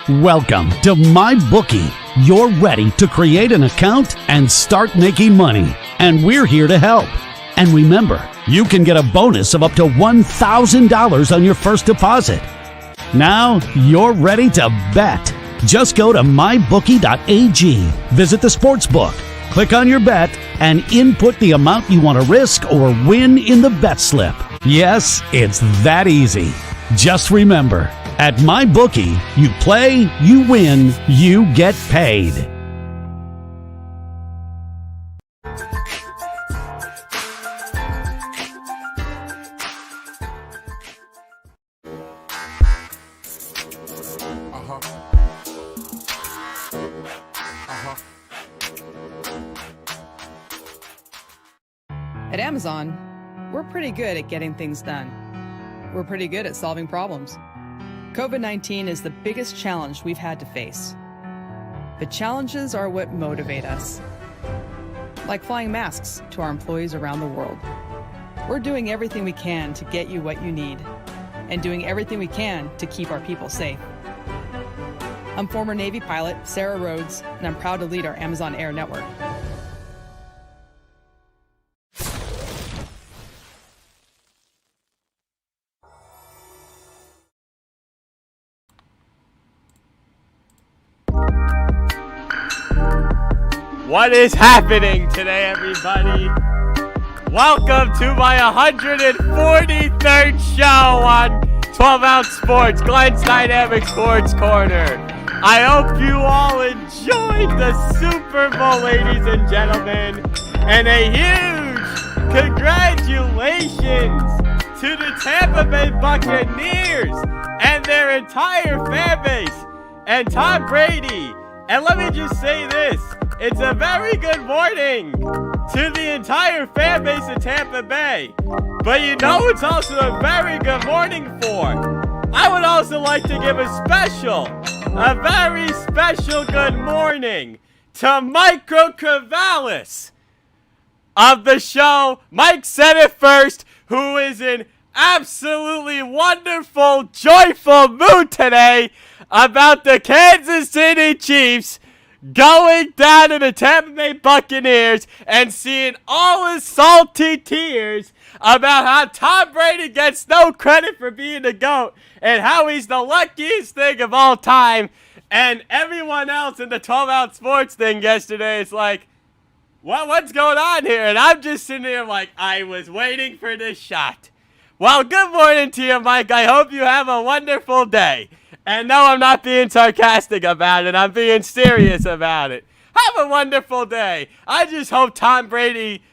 Welcome to MyBookie. You're ready to create an account and start making money, and we're here to help. And remember, you can get a bonus of up to $1,000 on your first deposit. Now you're ready to bet. Just go to mybookie.ag, visit the sportsbook, click on your bet, and input the amount you want to risk or win in the bet slip. Yes, it's that easy. Just remember, at MyBookie, you play, you win, you get paid. At Amazon, we're pretty good at getting things done. We're pretty good at solving problems. COVID-19 is the biggest challenge we've had to face. But challenges are what motivate us. Like flying masks to our employees around the world. We're doing everything we can to get you what you need, and doing everything we can to keep our people safe. I'm former Navy pilot Sarah Rhodes, and I'm proud to lead our Amazon Air network. What is happening today, everybody? Welcome to my 143rd show on 12 Ounce Sports, Glenn's Dynamic Sports Corner. I hope you all enjoyed the Super Bowl, ladies and gentlemen. And a huge congratulations to the Tampa Bay Buccaneers and their entire fan base and Tom Brady. And let me just say this, it's a very good morning to the entire fan base of Tampa Bay. But you know it's also a very good morning for, I would also like to give a very special good morning to Micro Cavalis of the show, Mike Said It First, who is in absolutely wonderful, joyful mood today about the Kansas City Chiefs going down to the Tampa Bay Buccaneers and seeing all his salty tears about how Tom Brady gets no credit for being the GOAT and how he's the luckiest thing of all time. And everyone else in the 12 Ounce Sports thing yesterday is like, what's going on here? And I'm just sitting here like, I was waiting for this shot. Well, good morning to you, Mike. I hope you have a wonderful day. And no, I'm not being sarcastic about it. I'm being serious about it. Have a wonderful day. I just hope Tom Brady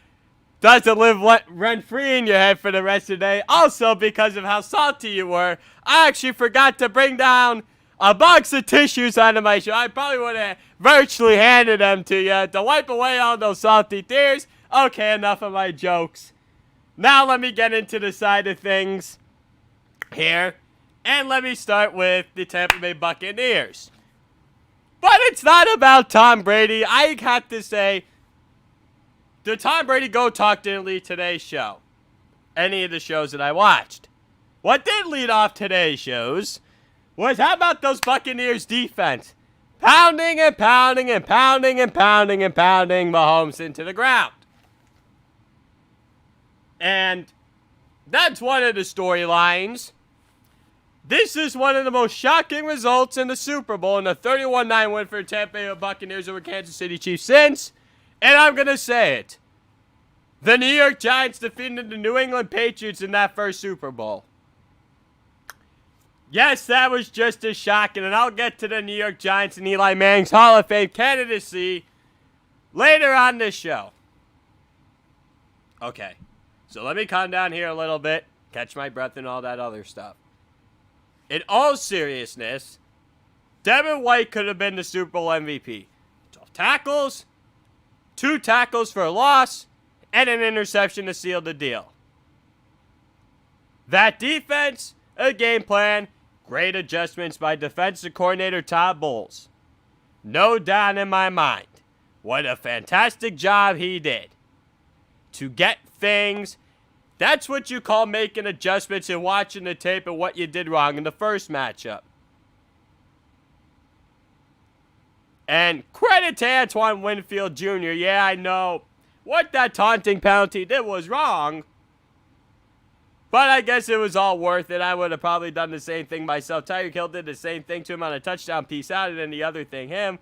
doesn't live rent-free in your head for the rest of the day. Also, because of how salty you were, I actually forgot to bring down a box of tissues onto my show. I probably would have virtually handed them to you to wipe away all those salty tears. Okay, enough of my jokes. Now let me get into the side of things here. And let me start with the Tampa Bay Buccaneers. But it's not about Tom Brady. I have to say, the Tom Brady Go Talk didn't lead today's show. Any of the shows that I watched. What did lead off today's shows was how about those Buccaneers defense? Pounding and pounding and pounding and pounding and pounding Mahomes into the ground. And that's one of the storylines. This is one of the most shocking results in the Super Bowl in a 31-9 win for Tampa Bay Buccaneers over Kansas City Chiefs since, and I'm going to say it, the New York Giants defeated the New England Patriots in that first Super Bowl. Yes, that was just as shocking, and I'll get to the New York Giants and Eli Manning's Hall of Fame candidacy later on this show. Okay, so let me calm down here a little bit, catch my breath and all that other stuff. In all seriousness, Devin White could have been the Super Bowl MVP. 12 tackles, 2 tackles for a loss, and an interception to seal the deal. That defense, a game plan, great adjustments by defensive coordinator Todd Bowles. No doubt in my mind, what a fantastic job he did to get things That's what you call making adjustments and watching the tape of what you did wrong in the first matchup. And credit to Antoine Winfield Jr. Yeah, I know what that taunting penalty did was wrong. But I guess it was all worth it. I would have probably done the same thing myself. Tyreek Hill did the same thing to him on a touchdown piece out, and then the other thing him.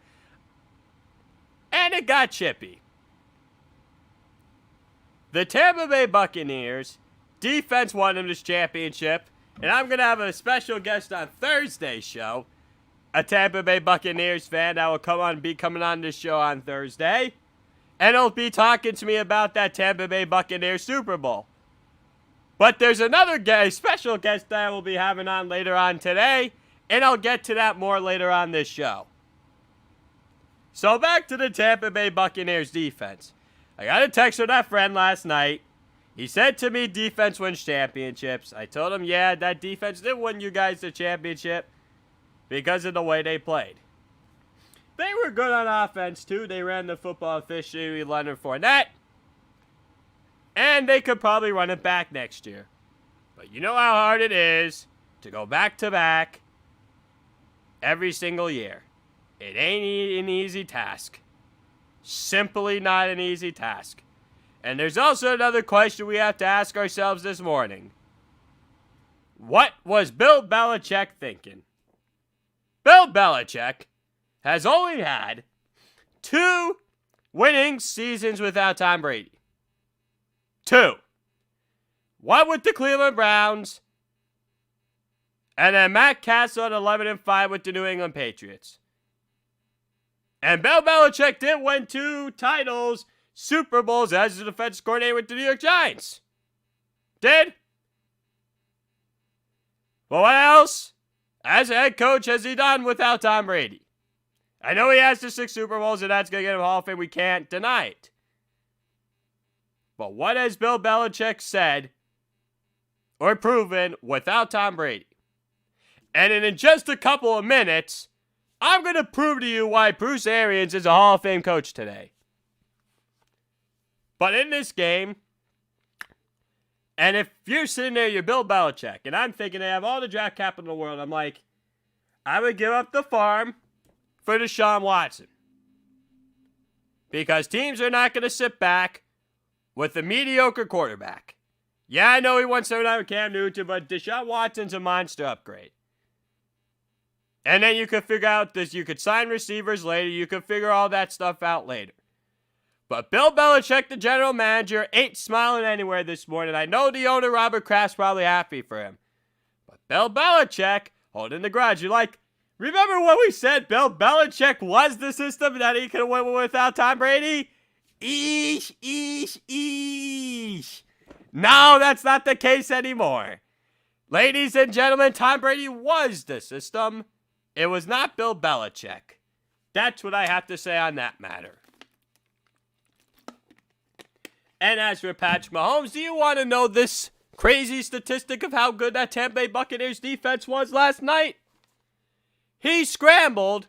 And it got chippy. The Tampa Bay Buccaneers defense won them this championship. And I'm going to have a special guest on Thursday's show. A Tampa Bay Buccaneers fan that will be coming on this show on Thursday. And he'll be talking to me about that Tampa Bay Buccaneers Super Bowl. But there's another special guest that I will be having on later on today. And I'll get to that more later on this show. So back to the Tampa Bay Buccaneers defense. I got a text from that friend last night. He said to me, defense wins championships. I told him, yeah, that defense did win you guys the championship because of the way they played. They were good on offense, too. They ran the football efficiently with Leonard Fournette. And they could probably run it back next year. But you know how hard it is to go back-to-back every single year. It ain't an easy task. Simply not an easy task. And there's also another question we have to ask ourselves this morning. What was Bill Belichick thinking? Bill Belichick has only had 2 winning seasons without Tom Brady. 2. One with the Cleveland Browns. And then Matt Castle at 11-5 with the New England Patriots. And Bill Belichick did win 2 titles, Super Bowls, as the defense coordinator with the New York Giants. Did? Well, what else, as a head coach, has he done without Tom Brady? I know he has the 6 Super Bowls, and that's going to get him Hall of Fame. We can't deny it. But what has Bill Belichick said or proven without Tom Brady? And in just a couple of minutes, I'm going to prove to you why Bruce Arians is a Hall of Fame coach today. But in this game, and if you're sitting there, you're Bill Belichick, and I'm thinking they have all the draft capital in the world, I'm like, I would give up the farm for Deshaun Watson. Because teams are not going to sit back with a mediocre quarterback. Yeah, I know he won 7 with Cam Newton, but Deshaun Watson's a monster upgrade. And then you could figure out this. You could sign receivers later. You could figure all that stuff out later. But Bill Belichick, the general manager, ain't smiling anywhere this morning. I know the owner, Robert Kraft's probably happy for him. But Bill Belichick, holding the grudge. You're like, remember when we said Bill Belichick was the system that he could have went without Tom Brady? Eesh, eesh, eesh. No, that's not the case anymore. Ladies and gentlemen, Tom Brady was the system. It was not Bill Belichick. That's what I have to say on that matter. And as for Patrick Mahomes, do you want to know this crazy statistic of how good that Tampa Bay Buccaneers defense was last night? He scrambled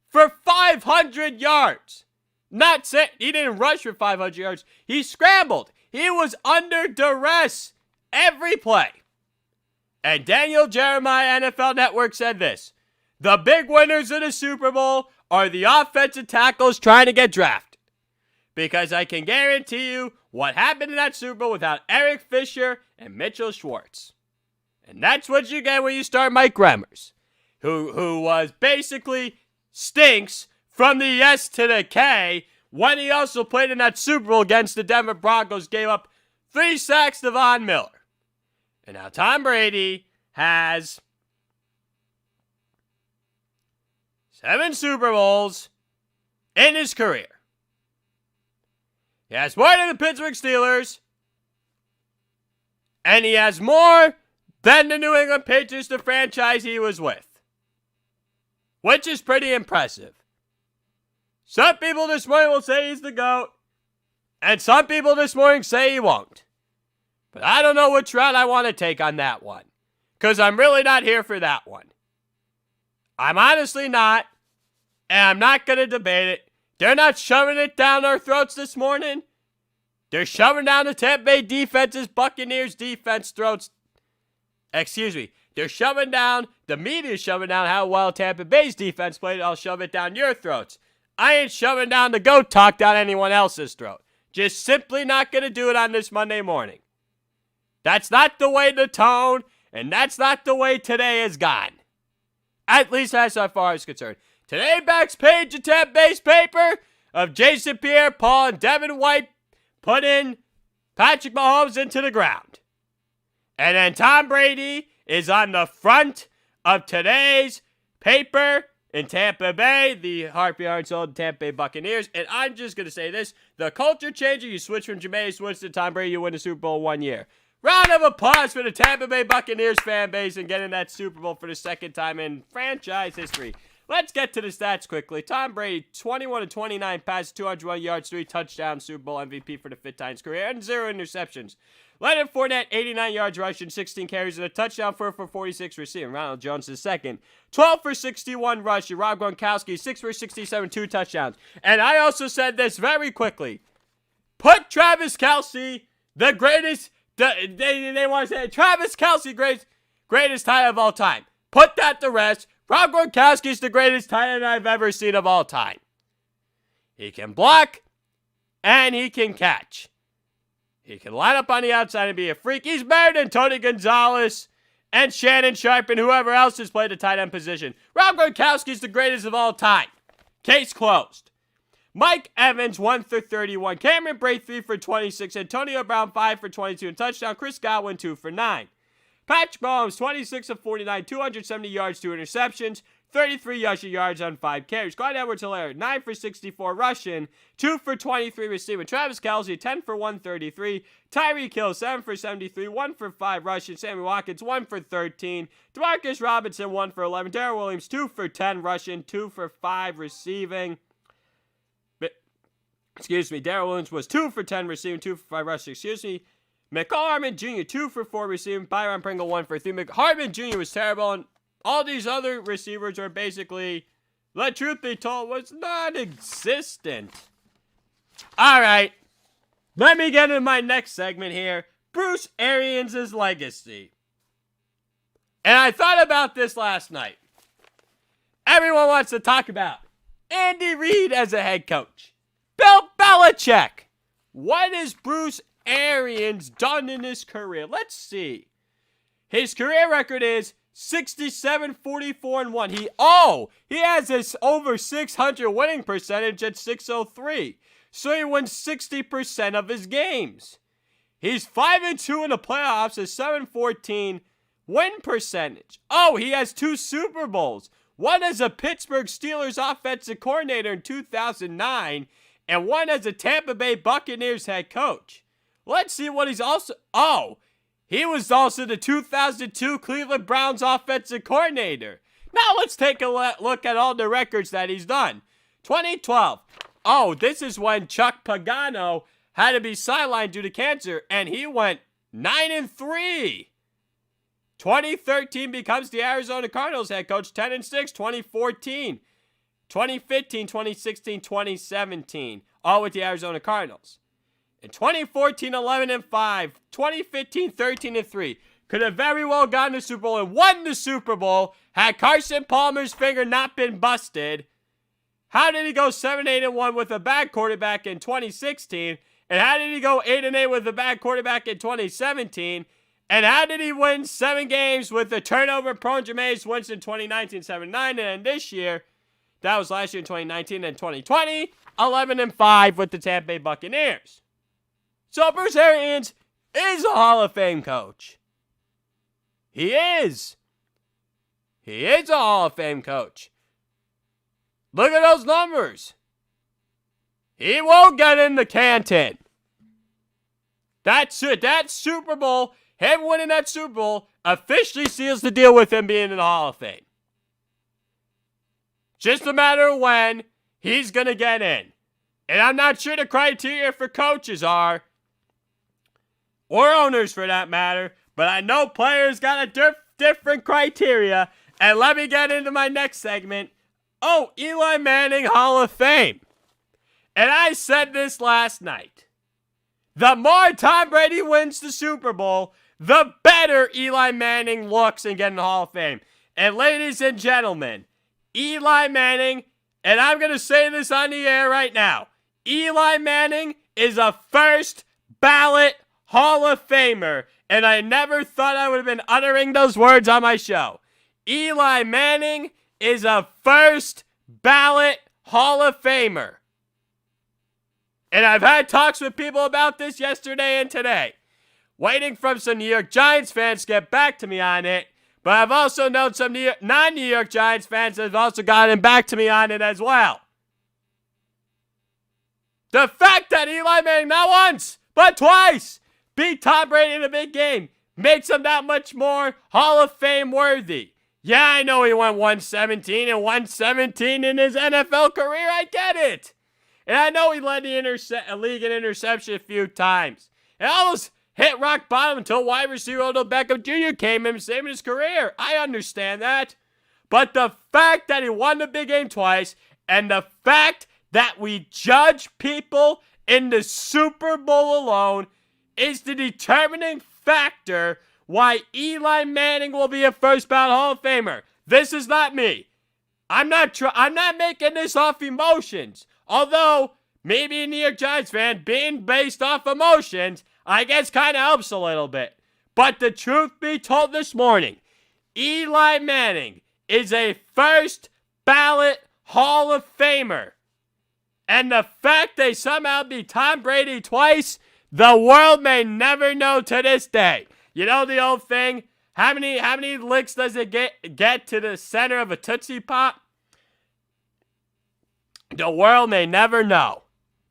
for 500 yards. Not saying he didn't rush for 500 yards. He scrambled. He was under duress every play. And Daniel Jeremiah, NFL Network, said this: the big winners of the Super Bowl are the offensive tackles trying to get drafted. Because I can guarantee you what happened in that Super Bowl without Eric Fisher and Mitchell Schwartz. And that's what you get when you start Mike Remmers, who was basically stinks from the S to the K when he also played in that Super Bowl against the Denver Broncos, gave up 3 sacks to Von Miller. And now Tom Brady has 7 Super Bowls in his career. He has more than the Pittsburgh Steelers. And he has more than the New England Patriots, the franchise he was with. Which is pretty impressive. Some people this morning will say he's the GOAT. And some people this morning say he won't. But I don't know which route I want to take on that one. Because I'm really not here for that one. I'm honestly not. And I'm not going to debate it. They're not shoving it down our throats this morning. They're shoving down the Tampa Bay defense's Buccaneers defense throats. Excuse me. They're shoving down, the media's shoving down how well Tampa Bay's defense played. I'll shove it down your throats. I ain't shoving down the goat talk down anyone else's throat. Just simply not going to do it on this Monday morning. That's not the way the tone, and that's not the way today has gone. At least as far as concerned. Today, backs page of Tampa Bay's paper of Jason Pierre-Paul and Devin White put in Patrick Mahomes into the ground. And then Tom Brady is on the front of today's paper in Tampa Bay, the Harvey Arnsold Tampa Bay Buccaneers. And I'm just going to say this. The culture changer, you switch from Jameis Winston to Tom Brady, you win the Super Bowl 1 year. Round of applause for the Tampa Bay Buccaneers fan base and getting that Super Bowl for the second time in franchise history. Let's get to the stats quickly. Tom Brady, 21-29 passes, 201 yards, 3 touchdowns, Super Bowl MVP for the fifth time in his career, and 0 interceptions. Leonard Fournette, 89 yards rushing, 16 carries, and a touchdown for 46 receiving. Ronald Jones is second. 12 for 61 rushing. Rob Gronkowski, 6 for 67, 2 touchdowns. And I also said this very quickly. Put Travis Kelce, the greatest, they want to say Travis Kelce, greatest tight end of all time. Put that to rest. Rob Gronkowski is the greatest tight end I've ever seen of all time. He can block, and he can catch. He can line up on the outside and be a freak. He's better than Tony Gonzalez and Shannon Sharpe and whoever else has played the tight end position. Rob Gronkowski is the greatest of all time. Case closed. Mike Evans, 1 for 31. Cameron Brate, 3 for 26. Antonio Brown, 5 for 22 and touchdown. Chris Godwin, 2 for 9. Patrick Mahomes, 26 of 49, 270 yards, 2 interceptions, 33 rushing yards on 5 carries. Clyde Edwards-Helaire, 9 for 64 rushing, 2 for 23 receiving. Travis Kelce, 10 for 133. Tyreek Hill, 7 for 73, 1 for 5 rushing. Sammy Watkins, 1 for 13. Demarcus Robinson, 1 for 11. Darrell Williams, 2 for 10 rushing, 2 for 5 receiving. Darrell Williams was 2 for 10 receiving, 2 for 5 rushing. McCall Hardman Jr., 2 for 4 receiving. Byron Pringle, 1 for 3. Hardman Jr. was terrible, and all these other receivers are basically, the truth be told, was non-existent. All right, let me get into my next segment here. Bruce Arians' legacy. And I thought about this last night. Everyone wants to talk about Andy Reid as a head coach. Bill Belichick. What has Bruce Arians done in his career? Let's see. His career record is 67, 44, and 1. He has this over 600 winning percentage at 603. So he wins 60% of his games. He's 5-2 in the playoffs, a 714 win percentage. He has 2 Super Bowls. One as a Pittsburgh Steelers offensive coordinator in 2009, and one as a Tampa Bay Buccaneers head coach. Let's see what he's also... he was also the 2002 Cleveland Browns offensive coordinator. Now let's take a look at all the records that he's done. 2012. This is when Chuck Pagano had to be sidelined due to cancer, and he went 9-3. 2013 becomes the Arizona Cardinals head coach, 10-6. 2014. 2015, 2016, 2017. All with the Arizona Cardinals. In 2014, 11-5. 2015, 13-3. Could have very well gotten the Super Bowl and won the Super Bowl had Carson Palmer's finger not been busted. How did he go 7-8-1 with a bad quarterback in 2016? And how did he go 8-8 with a bad quarterback in 2017? And how did he win 7 games with the turnover-prone Jameis Winston 2019, 7-9? And then this year, that was last year in 2019 and 2020, 11-5 with the Tampa Bay Buccaneers. So Bruce Arians is a Hall of Fame coach. He is. He is a Hall of Fame coach. Look at those numbers. He won't get in the Canton. That Super Bowl, him winning that Super Bowl, officially seals the deal with him being in the Hall of Fame. Just a matter of when he's going to get in. And I'm not sure the criteria for coaches are, or owners for that matter, but I know players got a different criteria. And let me get into my next segment. Eli Manning Hall of Fame. And I said this last night. the more Tom Brady wins the Super Bowl, the better Eli Manning looks in getting the Hall of Fame. And ladies and gentlemen, Eli Manning, and I'm going to say this on the air right now, Eli Manning is a first ballot Hall of Famer, and I never thought I would have been uttering those words on my show. Eli Manning is a first ballot Hall of Famer. And I've had talks with people about this yesterday and today. Waiting for some New York Giants fans to get back to me on it. But I've also known some non-New York Giants fans that have also gotten back to me on it as well. The fact that Eli Manning not once, but twice, beat Tom Brady in a big game makes him that much more Hall of Fame worthy. Yeah, I know he went 117 and 117 in his NFL career. I get it. And I know he led the league in interception a few times. And almost hit rock bottom until wide receiver Odell Beckham Jr. came in saving his career. I understand that. But the fact that he won the big game twice, and the fact that we judge people in the Super Bowl alone is the determining factor why Eli Manning will be a first ballot Hall of Famer. This is not me. I'm not making this off emotions. Although, maybe a New York Giants fan being based off emotions, I guess kind of helps a little bit. But the truth be told this morning, Eli Manning is a first ballot Hall of Famer. And the fact they somehow beat Tom Brady twice, the world may never know to this day. You know the old thing? How many licks does it get to the center of a Tootsie Pop? The world may never know.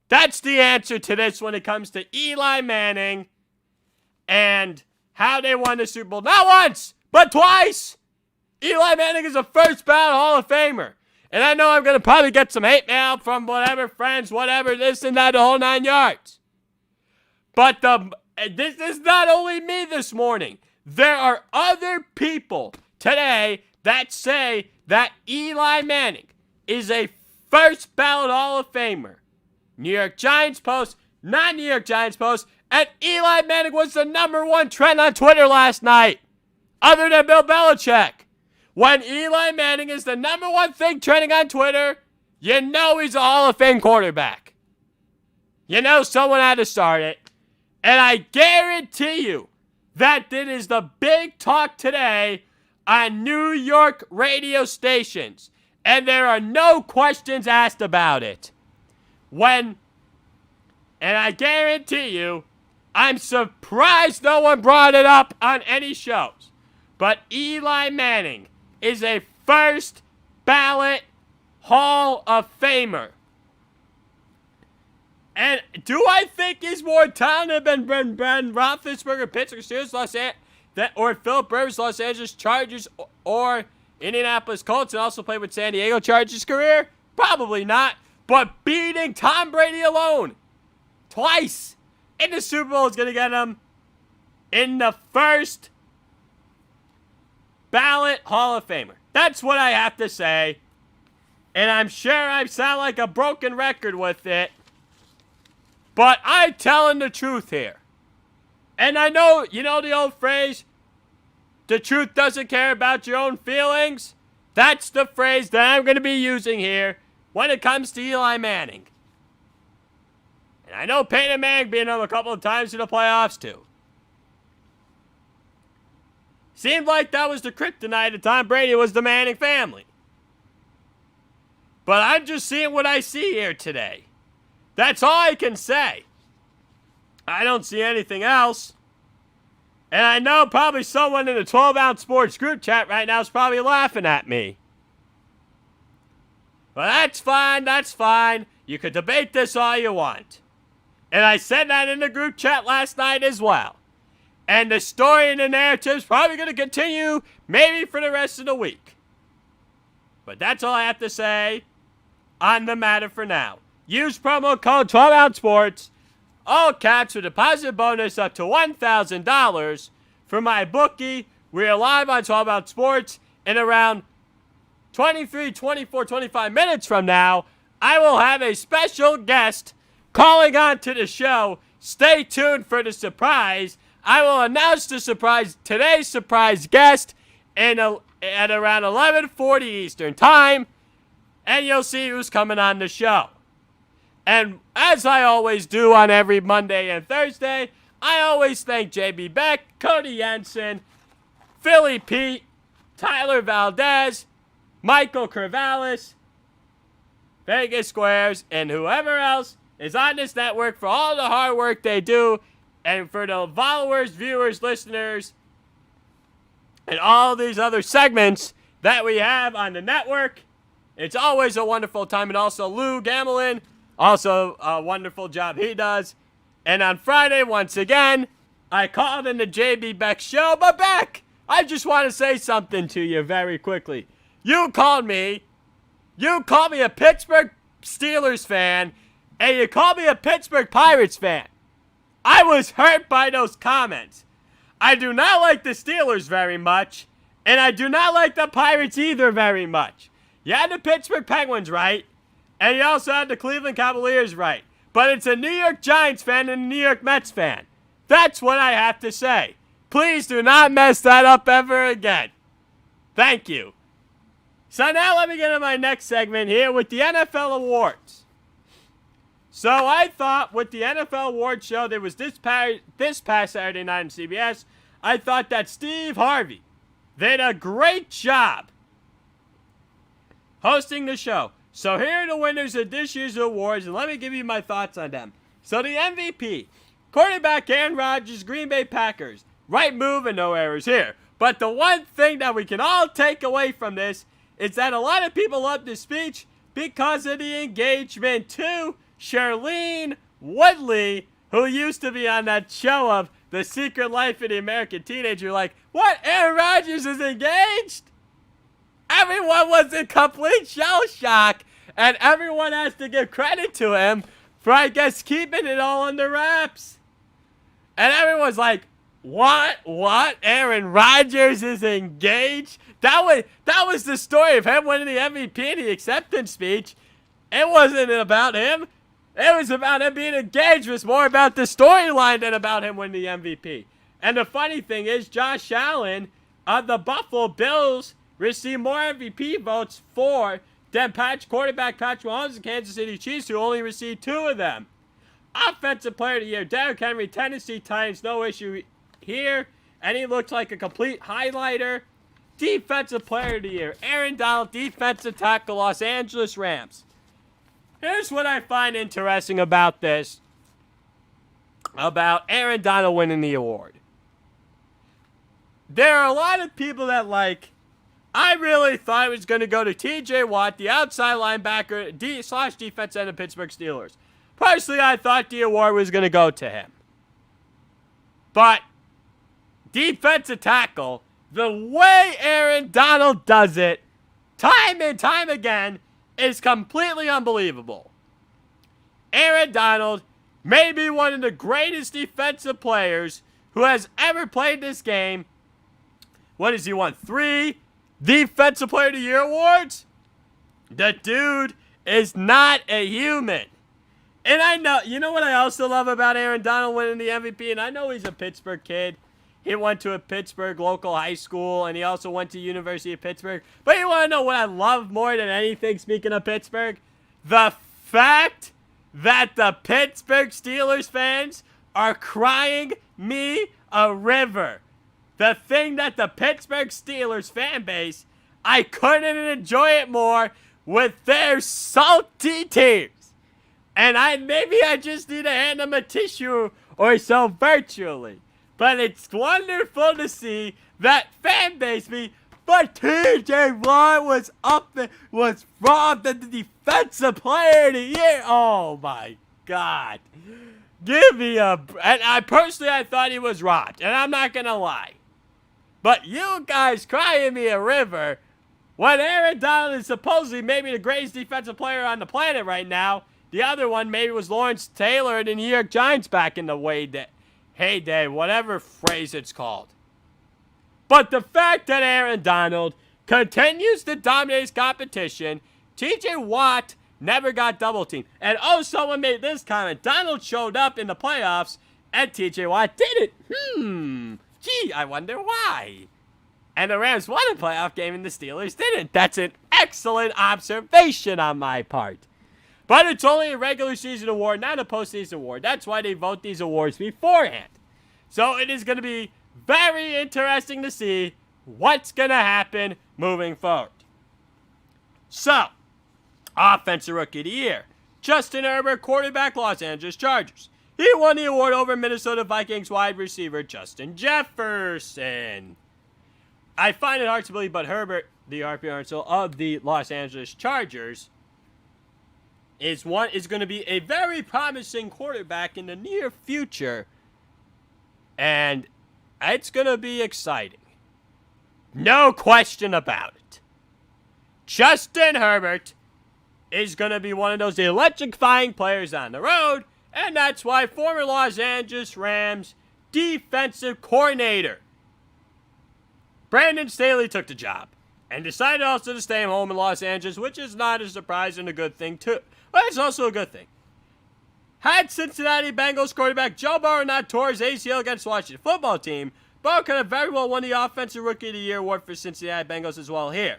That's the answer to this when it comes to Eli Manning and how they won the Super Bowl. Not once, but twice. Eli Manning is a first ballot Hall of Famer. And I know I'm going to probably get some hate mail from whatever friends, whatever, this and that, the whole 9 yards. But this is not only me this morning. There are other people today that say that Eli Manning is a first ballot Hall of Famer. New York Giants Post, non-New York Giants Post, and Eli Manning was the #1 trend on Twitter last night, other than Bill Belichick. When Eli Manning is the #1 thing trending on Twitter, you know he's a Hall of Fame quarterback. You know someone had to start it. And I guarantee you that it is the big talk today on New York radio stations. And there are no questions asked about it. And I guarantee you, I'm surprised no one brought it up on any shows. But Eli Manning is a first ballot Hall of Famer. And do I think he's more talented than Ben Roethlisberger, Pittsburgh Steelers, or Philip Rivers, Los Angeles Chargers, or Indianapolis Colts, and also played with San Diego Chargers career? Probably not. But beating Tom Brady alone twice in the Super Bowl is going to get him in the first ballot Hall of Famer. That's what I have to say. And I'm sure I sound like a broken record with it. But I'm telling the truth here. And I know, you know the old phrase, the truth doesn't care about your own feelings? That's the phrase that I'm going to be using here when it comes to Eli Manning. And I know Peyton Manning being him a couple of times in the playoffs too. Seemed like that was the kryptonite of Tom Brady was the Manning family. But I'm just seeing what I see here today. That's all I can say. I don't see anything else. And I know probably someone in the 12-ounce sports group chat right now is probably laughing at me. But that's fine, that's fine. You could debate this all you want. And I said that in the group chat last night as well. And the story and the narrative is probably going to continue maybe for the rest of the week. But that's all I have to say on the matter for now. Use promo code 12OunceSports, all caps, with a deposit bonus up to $1,000 for my bookie. We are live on 12-Ounce Sports in around 23, 24, 25 minutes from now. I will have a special guest calling on to the show stay tuned for the surprise. I will announce today's surprise guest at around 11:40 Eastern Time, and you'll see who's coming on the show. And as I always do on every Monday and Thursday, I always thank JB Beck, Cody Jensen, Philly Pete, Tyler Valdez, Michael Corvallis, Vegas Squares, and whoever else is on this network for all the hard work they do, and for the followers, viewers, listeners, and all these other segments that we have on the network. It's always a wonderful time. And also Lou Gamelin, also a wonderful job he does. And on Friday, once again, I called in the JB Beck Show. But Beck, I just want to say something to you very quickly. You called me a Pittsburgh Steelers fan, and you called me a Pittsburgh Pirates fan. I was hurt by those comments. I do not like the Steelers very much, and I do not like the Pirates either very much. You had the Pittsburgh Penguins right, and you also had the Cleveland Cavaliers right. But it's a New York Giants fan and a New York Mets fan. That's what I have to say. Please do not mess that up ever again. Thank you. So now let me get to my next segment here with the NFL awards. So I thought with the NFL awards show that was this past Saturday night on CBS, I thought that Steve Harvey did a great job hosting the show. So here are the winners of this year's awards, and let me give you my thoughts on them. So the MVP, quarterback Aaron Rodgers, Green Bay Packers. Right move and no errors here. But the one thing that we can all take away from this is that a lot of people loved his speech because of the engagement to Charlene Woodley, who used to be on that show of The Secret Life of the American Teenager. Like, what? Aaron Rodgers is engaged? Everyone was in complete shell shock, and everyone has to give credit to him for, I guess, keeping it all under wraps. And everyone's like, what? Aaron Rodgers is engaged? That was the story of him winning the MVP in the acceptance speech. It wasn't about him. It was about him being engaged. It was more about the storyline than about him winning the MVP. And the funny thing is, Josh Allen of the Buffalo Bills received more MVP votes than quarterback Patrick Mahomes of Kansas City Chiefs, who only received 2 of them. Offensive Player of the Year, Derrick Henry, Tennessee Titans, no issue here. And he looks like a complete highlighter. Defensive Player of the Year, Aaron Donald, defensive tackle, Los Angeles Rams. Here's what I find interesting about this, about Aaron Donald winning the award. There are a lot of people that I really thought it was going to go to TJ Watt, the outside linebacker / defense end of Pittsburgh Steelers. Personally, I thought the award was going to go to him. But defensive tackle, the way Aaron Donald does it, time and time again, is completely unbelievable. Aaron Donald may be one of the greatest defensive players who has ever played this game. What has he won? 3 Defensive Player of the Year awards? The dude is not a human. And I know, you know what I also love about Aaron Donald winning the MVP? And I know he's a Pittsburgh kid. He went to a Pittsburgh local high school, and he also went to University of Pittsburgh. But you want to know what I love more than anything, speaking of Pittsburgh? The fact that the Pittsburgh Steelers fans are crying me a river. The thing that the Pittsburgh Steelers fan base, I couldn't enjoy it more with their salty tears. And maybe I just need to hand them a tissue or so virtually. But it's wonderful to see that fan base be, but TJ Watt was robbed of the Defensive Player of the Year. Oh my God. Give me and I thought he was robbed, and I'm not going to lie. But you guys crying me a river when Aaron Donald is supposedly maybe the greatest defensive player on the planet right now. The other one maybe was Lawrence Taylor of the New York Giants back in the heyday, whatever phrase it's called. But the fact that Aaron Donald continues to dominate his competition, TJ Watt never got double teamed. And oh, someone made this comment. Donald showed up in the playoffs and TJ Watt didn't. Gee, I wonder why. And the Rams won a playoff game and the Steelers didn't. That's an excellent observation on my part. But it's only a regular season award, not a postseason award. That's why they vote these awards beforehand. So it is going to be very interesting to see what's going to happen moving forward. So, Offensive Rookie of the Year. Justin Herbert, quarterback, Los Angeles Chargers. He won the award over Minnesota Vikings wide receiver Justin Jefferson. I find it hard to believe, but Herbert, the RP Arsenal of the Los Angeles Chargers, is going to be a very promising quarterback in the near future. And it's going to be exciting. No question about it. Justin Herbert is going to be one of those electrifying players on the road, and that's why former Los Angeles Rams defensive coordinator Brandon Staley took the job and decided also to stay home in Los Angeles, which is not a surprise and a good thing too. But it's also a good thing. Had Cincinnati Bengals quarterback Joe Burrow not tore his ACL against the Washington football team, Burrow could have very well won the Offensive Rookie of the Year award for Cincinnati Bengals as well here.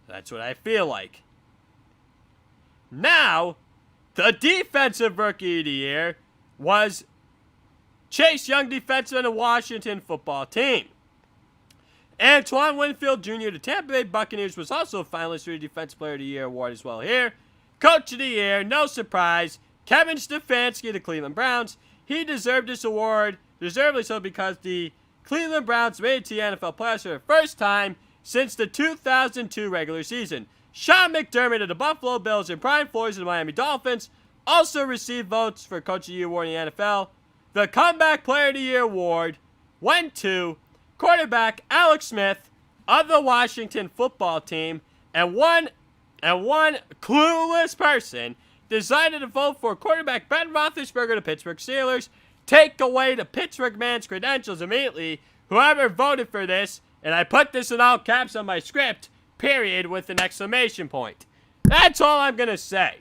That's what I feel like. Now, the Defensive Rookie of the Year was Chase Young, defenseman of the Washington football team. Antoine Winfield Jr., the Tampa Bay Buccaneers, was also a finalist for the Defensive Player of the Year award as well here. Coach of the Year, no surprise, Kevin Stefanski of the Cleveland Browns. He deserved this award, deservedly so, because the Cleveland Browns made it to the NFL playoffs for the first time since the 2002 regular season. Sean McDermott of the Buffalo Bills and Brian Flores of the Miami Dolphins also received votes for Coach of the Year award in the NFL. The Comeback Player of the Year award went to quarterback Alex Smith of the Washington football team, and one clueless person decided to vote for quarterback Ben Roethlisberger of the Pittsburgh Steelers. Take away the Pittsburgh man's credentials immediately. Whoever voted for this, and I put this in all caps on my script, period, with an exclamation point. That's all I'm going to say.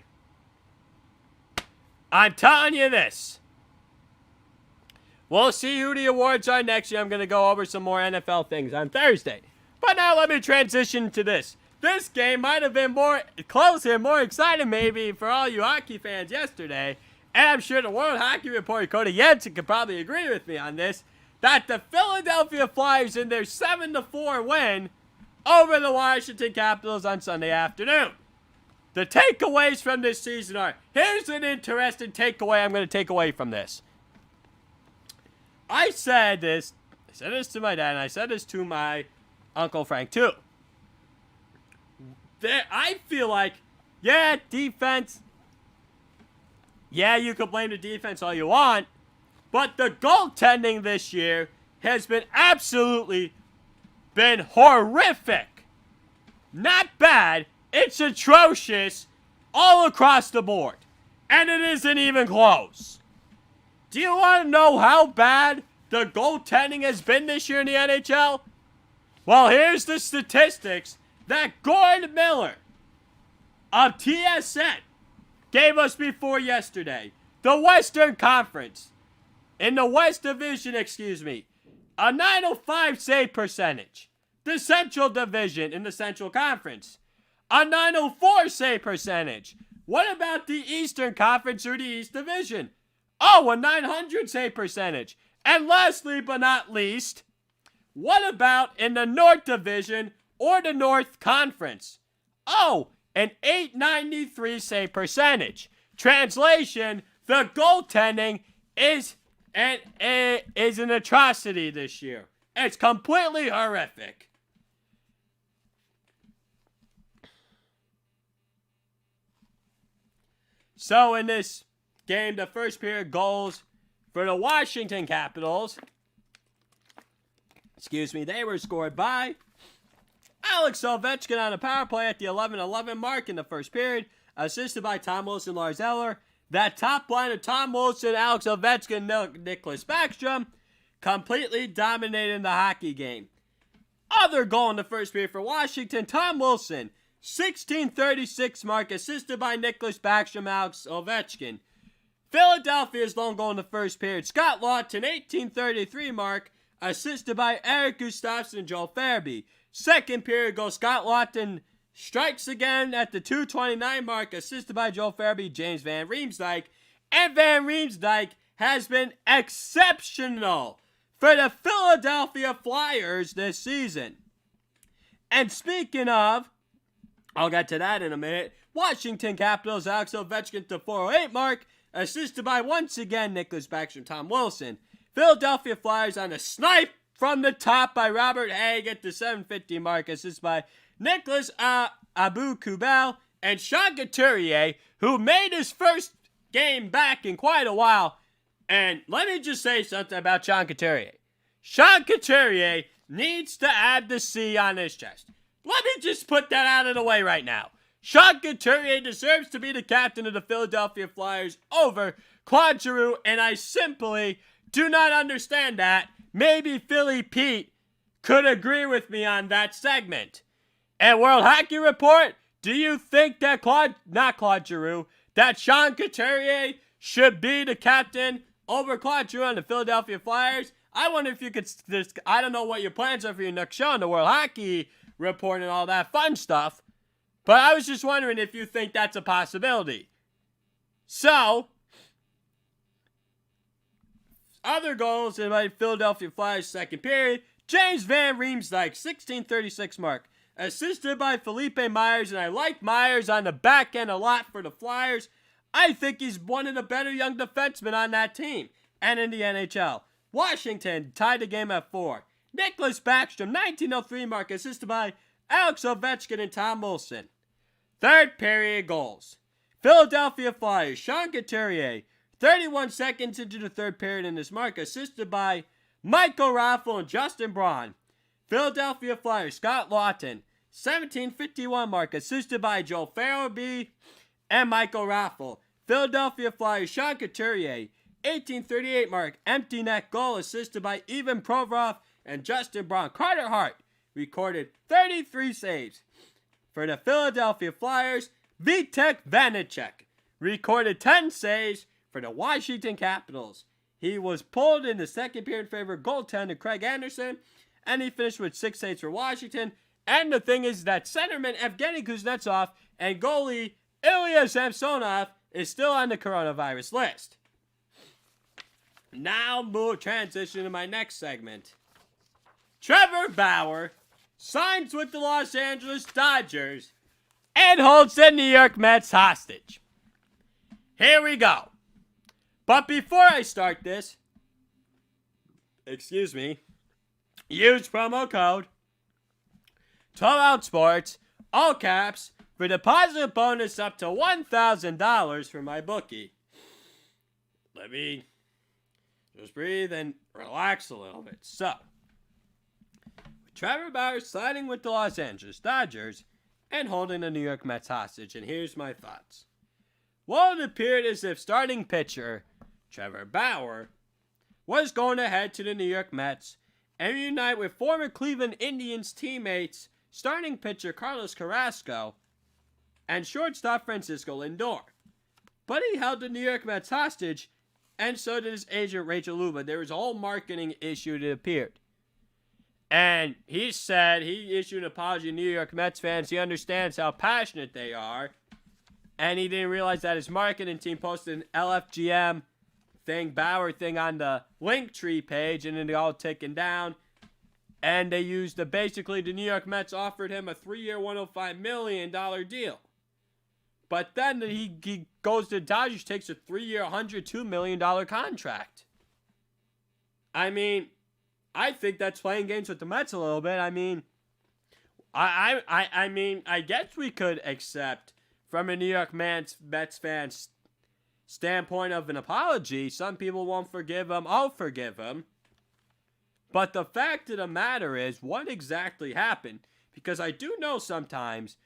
I'm telling you this. We'll see who the awards are next year. I'm going to go over some more NFL things on Thursday. But now let me transition to this. This game might have been more closer, more exciting maybe for all you hockey fans yesterday. And I'm sure the World Hockey Reporter Cody Jensen could probably agree with me on this, that the Philadelphia Flyers in their 7-4 win over the Washington Capitals on Sunday afternoon. The takeaways from this season are, here's an interesting takeaway I'm going to take away from this. I said this to my dad, and I said this to my Uncle Frank too. I feel like, defense. Yeah, you can blame the defense all you want, but the goaltending this year has been horrific. Not bad, it's atrocious all across the board. And it isn't even close. Do you want to know how bad the goaltending has been this year in the NHL? Well, here's the statistics that Gord Miller of TSN gave us before yesterday. The Western Conference, in the West Division, a 905 save percentage. The Central Division in the Central Conference, a 904 save percentage. What about the Eastern Conference or the East Division? Oh, a 900 save percentage. And lastly but not least, what about in the North Division or the North Conference? Oh, an 893 save percentage. Translation, the goaltending is an atrocity this year. It's completely horrific. So in this game, the first period goals for the Washington Capitals, they were scored by Alex Ovechkin on a power play at the 11-11 mark in the first period, assisted by Tom Wilson, Lars Eller. That top line of Tom Wilson, Alex Ovechkin, Nicholas Backstrom completely dominated the hockey game. Other goal in the first period for Washington, Tom Wilson 16:36 mark, assisted by Nicholas Backstrom, Alex Ovechkin. Philadelphia's lone goal in the first period. Scott Laughton, 18:33 mark, assisted by Eric Gustafsson and Joel Farabee. Second period goal, Scott Laughton strikes again at the 2:29 mark, assisted by Joel Farabee, James Van Riemsdyk. And Van Riemsdyk has been exceptional for the Philadelphia Flyers this season. And speaking of, I'll get to that in a minute, Washington Capitals, Alex Ovechkin to 408 mark, assisted by, once again, Nicholas Backstrom, Tom Wilson. Philadelphia Flyers on a snipe from the top by Robert Haig at the 750 mark, assisted by Nicholas Abu-Kubel and Sean Couturier, who made his first game back in quite a while. And let me just say something about Sean Couturier. Sean Couturier needs to add the C on his chest. Let me just put that out of the way right now. Sean Couturier deserves to be the captain of the Philadelphia Flyers over Claude Giroux, and I simply do not understand that. Maybe Philly Pete could agree with me on that segment. And World Hockey Report, do you think that not Claude Giroux, that Sean Couturier should be the captain over Claude Giroux on the Philadelphia Flyers? I wonder if you could, I don't know what your plans are for your next show on the World Hockey Report and all that fun stuff, but I was just wondering if you think that's a possibility. So, other goals in my Philadelphia Flyers second period, James Van Riemsdyk, 16:36 mark, assisted by Felipe Myers, and I like Myers on the back end a lot for the Flyers. I think he's one of the better young defensemen on that team and in the NHL. Washington tied the game at 4. Nicholas Backstrom, 19:03 mark, assisted by Alex Ovechkin and Tom Wilson. Third period goals. Philadelphia Flyers, Sean Couturier, 31 seconds into the third period in this mark, assisted by Michael Raffl and Justin Braun. Philadelphia Flyers, Scott Laughton, 17:51 mark, assisted by Joel Farabee and Michael Raffl. Philadelphia Flyers, Sean Couturier, 18:38 mark, empty net goal, assisted by Ivan Provorov and Justin Braun. Carter Hart recorded 33 saves. For the Philadelphia Flyers, Vitek Vanacek recorded 10 saves for the Washington Capitals. He was pulled in the second period in favor of goaltender Craig Anderson, and he finished with 6 saves for Washington. And the thing is that centerman Evgeny Kuznetsov and goalie Ilya Samsonov is still on the coronavirus list. Now transition to my next segment. Trevor Bauer signs with the Los Angeles Dodgers and holds the New York Mets hostage. Here we go. But before I start this, use promo code 12OutSports, all caps, for deposit bonus up to $1,000 for my bookie. Let me just breathe and relax a little bit. So, Trevor Bauer signing with the Los Angeles Dodgers and holding the New York Mets hostage. And here's my thoughts. Well, it appeared as if starting pitcher Trevor Bauer was going to head to the New York Mets and reunite with former Cleveland Indians teammates starting pitcher Carlos Carrasco and shortstop Francisco Lindor. But he held the New York Mets hostage, and so did his agent Rachel Luba. There was a whole marketing issue that appeared. And he said he issued an apology to New York Mets fans. He understands how passionate they are. And he didn't realize that his marketing team posted an LFGM Bauer thing on the Linktree page, and then they all taken down. And they used basically the New York Mets offered him a 3-year, $105 million deal. But then he goes to the Dodgers, takes a 3-year, $102 million contract. I mean, I think that's playing games with the Mets a little bit. I mean, I guess we could accept from a New York Mets fan's standpoint of an apology. Some people won't forgive him. I'll forgive him. But the fact of the matter is, what exactly happened? Because I do know sometimes,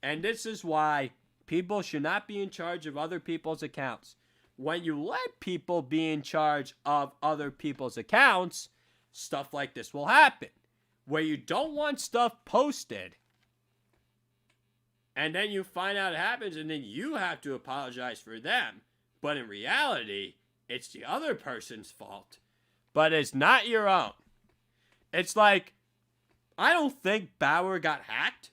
and this is why people should not be in charge of other people's accounts. When you let people be in charge of other people's accounts, stuff like this will happen. Where you don't want stuff posted, And then you find out it happens, and then you have to apologize for them. But in reality, it's the other person's fault. But it's not your own. It's like, I don't think Bauer got hacked.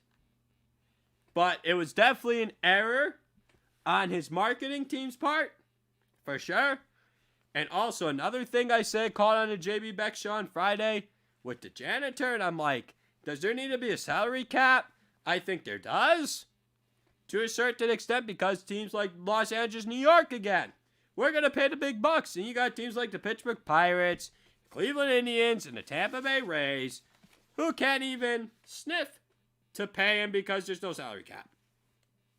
But it was definitely an error on his marketing team's part. For sure. And also another thing I said, called on the JB Beck show on Friday with the janitor. And I'm like, does there need to be a salary cap? I think there does. To a certain extent, because teams like Los Angeles, New York again, we're going to pay the big bucks. And you got teams like the Pittsburgh Pirates, Cleveland Indians, and the Tampa Bay Rays, who can't even sniff to pay him because there's no salary cap.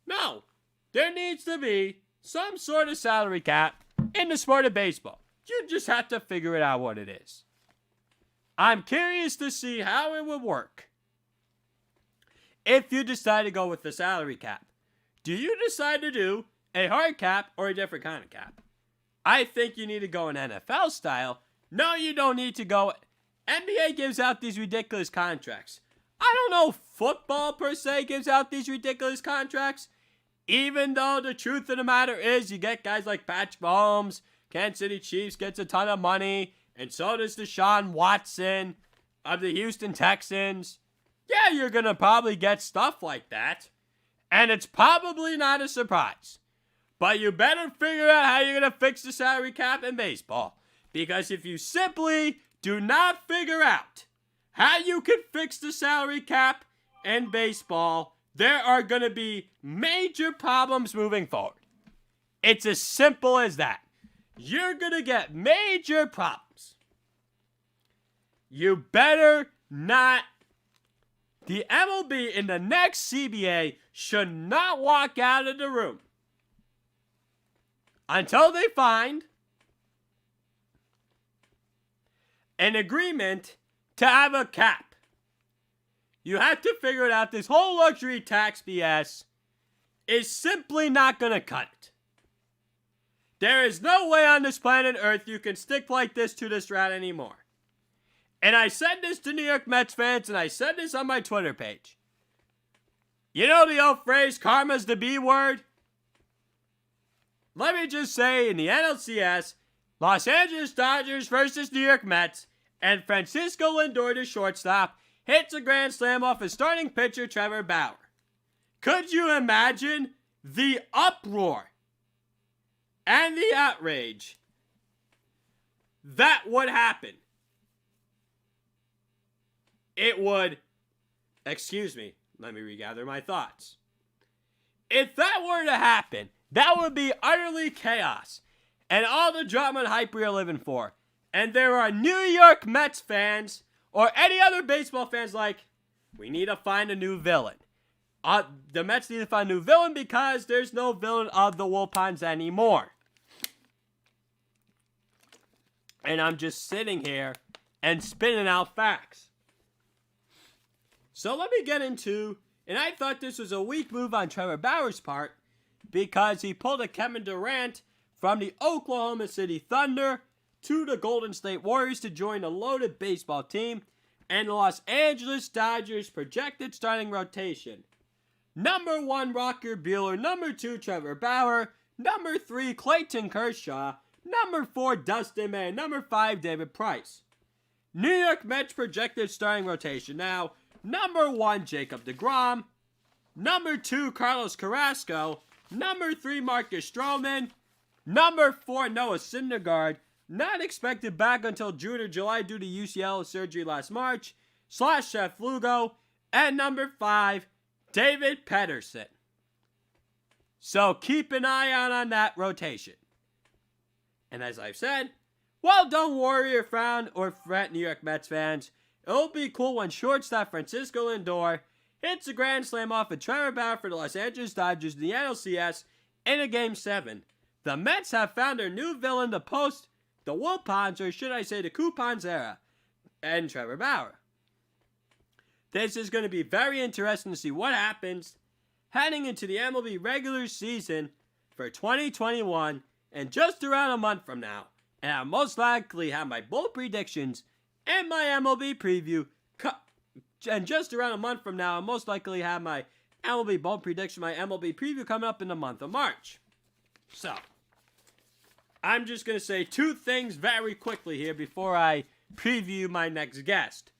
No, there needs to be some sort of salary cap in the sport of baseball. You just have to figure it out what it is. I'm curious to see how it would work if you decide to go with the salary cap. Do you decide to do a hard cap or a different kind of cap? I think you need to go in NFL style. No, you don't need to go. NBA gives out these ridiculous contracts. I don't know if football per se gives out these ridiculous contracts. Even though the truth of the matter is you get guys like Patrick Mahomes, Kansas City Chiefs gets a ton of money, and so does Deshaun Watson of the Houston Texans. Yeah, you're going to probably get stuff like that. And it's probably not a surprise. But you better figure out how you're going to fix the salary cap in baseball. Because if you simply do not figure out how you can fix the salary cap in baseball, there are going to be major problems moving forward. It's as simple as that. You're going to get major problems. You better not. The MLB in the next CBA should not walk out of the room until they find an agreement to have a cap. You have to figure it out. This whole luxury tax BS is simply not going to cut it. There is no way on this planet Earth you can stick like this to this rat anymore. And I said this to New York Mets fans, and I said this on my Twitter page. You know the old phrase, karma's the B word? Let me just say, in the NLCS, Los Angeles Dodgers versus New York Mets, and Francisco Lindor, the shortstop, hits a grand slam off his starting pitcher, Trevor Bauer. Could you imagine the uproar and the outrage that would happen? It would, excuse me, let me regather my thoughts. If that were to happen, that would be utterly chaos and all the drama and hype we are living for. And there are New York Mets fans or any other baseball fans like, we need to find a new villain. The Mets need to find a new villain because there's no villain of the Wilpons anymore. And I'm just sitting here and spinning out facts. So let me get into, and I thought this was a weak move on Trevor Bauer's part because he pulled a Kevin Durant from the Oklahoma City Thunder to the Golden State Warriors to join a loaded baseball team and the Los Angeles Dodgers projected starting rotation. Number 1, Rocker Buehler. Number 2, Trevor Bauer. Number 3, Clayton Kershaw. Number 4, Dustin May. Number 5, David Price. New York Mets projected starting rotation. Now, number 1, Jacob deGrom. Number 2, Carlos Carrasco. Number 3, Marcus Stroman. Number 4, Noah Syndergaard. Not expected back until June or July due to UCL surgery last March. Seth Lugo. And number 5, David Pederson. So keep an eye out on that rotation. And as I've said, well, don't worry or frown or fret, New York Mets fans. It'll be cool when shortstop Francisco Lindor hits a grand slam off of Trevor Bauer for the Los Angeles Dodgers in the NLCS in a Game 7. The Mets have found their new villain to post the Wilpons, or should I say the Coupons era, and Trevor Bauer. This is going to be very interesting to see what happens heading into the MLB regular season for 2021 and just around a month from now. And I'll most likely have my bold predictions and my MLB preview. And just around a month from now, I'll most likely have my MLB Bowl Prediction, my MLB preview coming up in the month of March. So, I'm just going to say two things very quickly here before I preview my next guest.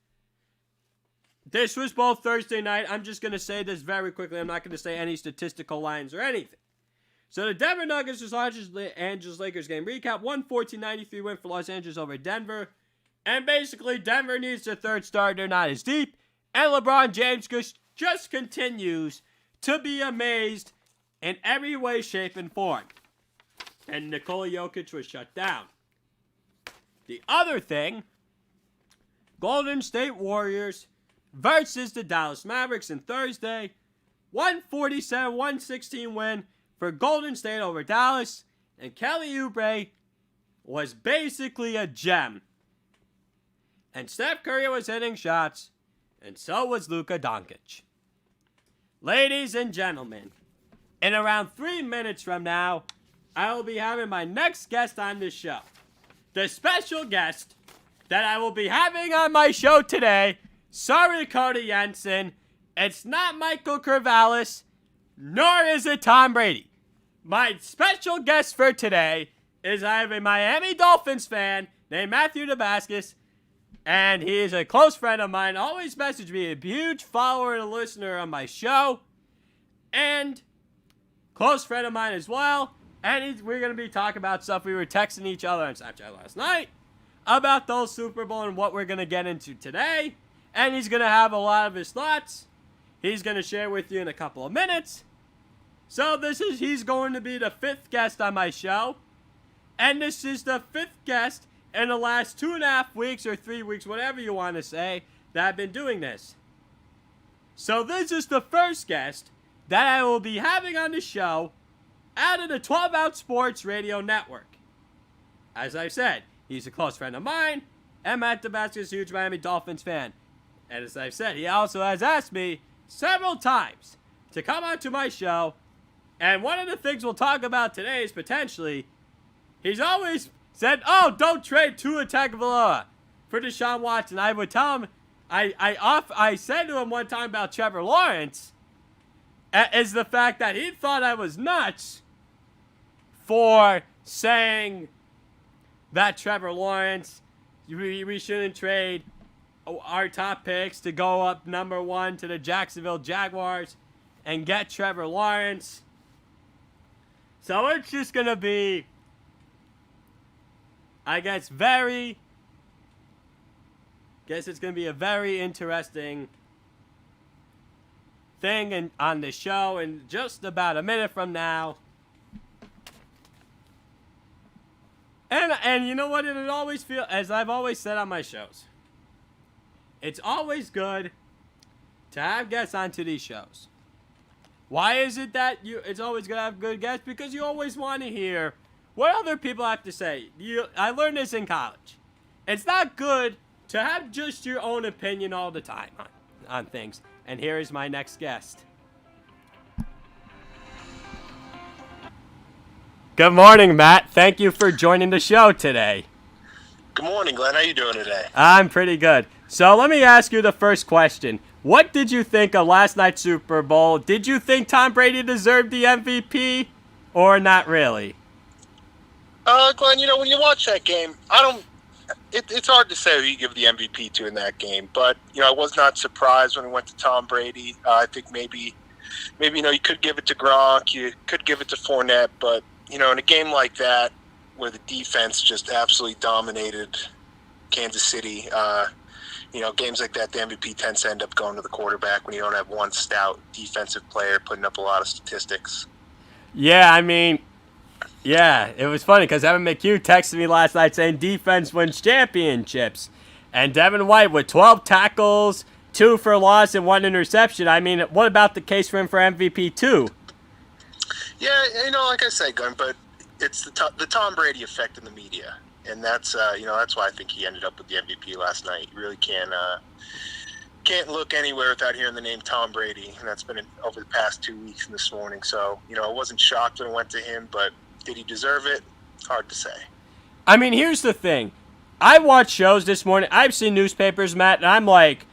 This was both Thursday night. I'm just going to say this very quickly. I'm not going to say any statistical lines or anything. So the Denver Nuggets vs. Los Angeles Lakers game recap. 114-93 win for Los Angeles over Denver. And basically, Denver needs their third star. They're not as deep. And LeBron James just continues to be amazed in every way, shape, and form. And Nikola Jokic was shut down. The other thing, Golden State Warriors versus the Dallas Mavericks on Thursday. 147-116 win for Golden State over Dallas. And Kelly Oubre was basically a gem. And Steph Curry was hitting shots. And so was Luka Doncic. Ladies and gentlemen, in around 3 minutes from now, I will be having my next guest on this show. The special guest that I will be having on my show today, sorry Cody Jensen, it's not Michael Corvallis, nor is it Tom Brady. My special guest for today is I have a Miami Dolphins fan named Matthew Damascus, and he is a close friend of mine, always messaged me, a huge follower and listener on my show, and close friend of mine as well. And we're going to be talking about stuff we were texting each other on Snapchat last night about those Super Bowl and what we're going to get into today. And he's going to have a lot of his thoughts. He's going to share with you in a couple of minutes. So he's going to be the 5th guest on my show. And this is the 5th guest in the last 2.5 weeks or 3 weeks, whatever you want to say, that I've been doing this. So this is the first guest that I will be having on the show out of the 12 Out Sports Radio Network. As I said, he's a close friend of mine, and Matt Damascus is a huge Miami Dolphins fan. And as I've said, he also has asked me several times to come onto my show, and one of the things we'll talk about today is potentially, he's always said, oh, don't trade Tua Tagovailoa for Deshaun Watson. I would tell him, I said to him one time about Trevor Lawrence, is the fact that he thought I was nuts for saying that Trevor Lawrence, we shouldn't trade our top picks to go up number 1 to the Jacksonville Jaguars and get Trevor Lawrence. So it's just going to be, I guess it's going to be a very interesting thing on the show in just about a minute from now. And you know what? It always feels, as I've always said on my shows, it's always good to have guests onto these shows. Why is it that it's always good to have good guests? Because you always want to hear what other people have to say. I learned this in college. It's not good to have just your own opinion all the time on things. And here is my next guest. Good morning, Matt. Thank you for joining the show today. Good morning, Glenn. How you doing today? I'm pretty good. So let me ask you the first question. What did you think of last night's Super Bowl? Did you think Tom Brady deserved the MVP or not really? Glenn, when you watch that game, it's hard to say who you give the MVP to in that game. But, I was not surprised when it went to Tom Brady. I think maybe, you could give it to Gronk. You could give it to Fournette. But, in a game like that where the defense just absolutely dominated Kansas City, games like that, the MVP tends to end up going to the quarterback when you don't have one stout defensive player putting up a lot of statistics. Yeah, it was funny because Evan McHugh texted me last night saying defense wins championships. And Devin White with 12 tackles, 2 for loss, and 1 interception. What about the case for him for MVP too? Yeah, like I said, Gunn, but it's the Tom Brady effect in the media. And that's that's why I think he ended up with the MVP last night. You really can't look anywhere without hearing the name Tom Brady, and that's been over the past 2 weeks and this morning. So, I wasn't shocked when it went to him, but did he deserve it? Hard to say. Here's the thing. I watched shows this morning. I've seen newspapers, Matt, and I'm like,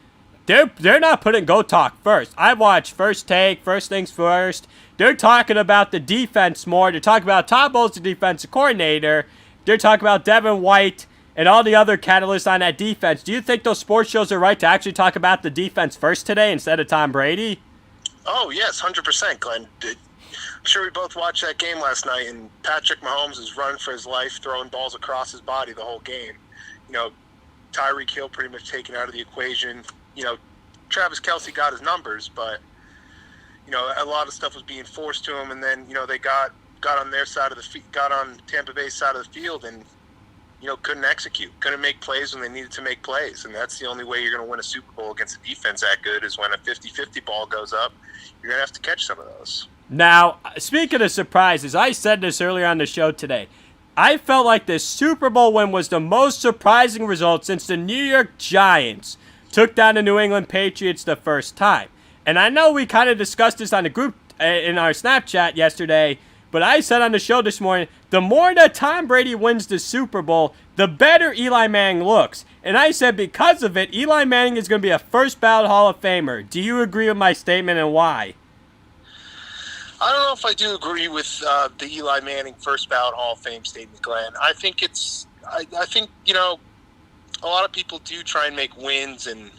they're not putting Go Talk first. I watch First Take, First Things First. They're talking about the defense more. They're talking about Todd Bowles, the defensive coordinator. They're talking about Devin White and all the other catalysts on that defense. Do you think those sports shows are right to actually talk about the defense first today instead of Tom Brady? Oh, yes, 100%, Glenn. I'm sure we both watched that game last night, and Patrick Mahomes is running for his life, throwing balls across his body the whole game. You know, Tyreek Hill pretty much taken out of the equation. You know, Travis Kelce got his numbers, but, you know, a lot of stuff was being forced to him, and then, you know, they got on their side of the got on Tampa Bay's side of the field, and, you know, couldn't execute, couldn't make plays when they needed to make plays. And that's the only way you're going to win a Super Bowl against a defense that good is when a 50-50 ball goes up. You're going to have to catch some of those. Now, speaking of surprises, I said this earlier on the show today. I felt like this Super Bowl win was the most surprising result since the New York Giants took down the New England Patriots the first time. And I know we kind of discussed this on the group in our Snapchat yesterday, but I said on the show this morning, the more that Tom Brady wins the Super Bowl, the better Eli Manning looks. And I said because of it, Eli Manning is going to be a first ballot Hall of Famer. Do you agree with my statement and why? I don't know if I do agree with the Eli Manning first ballot Hall of Fame statement, Glenn. I think I think, you know, a lot of people do try and make wins and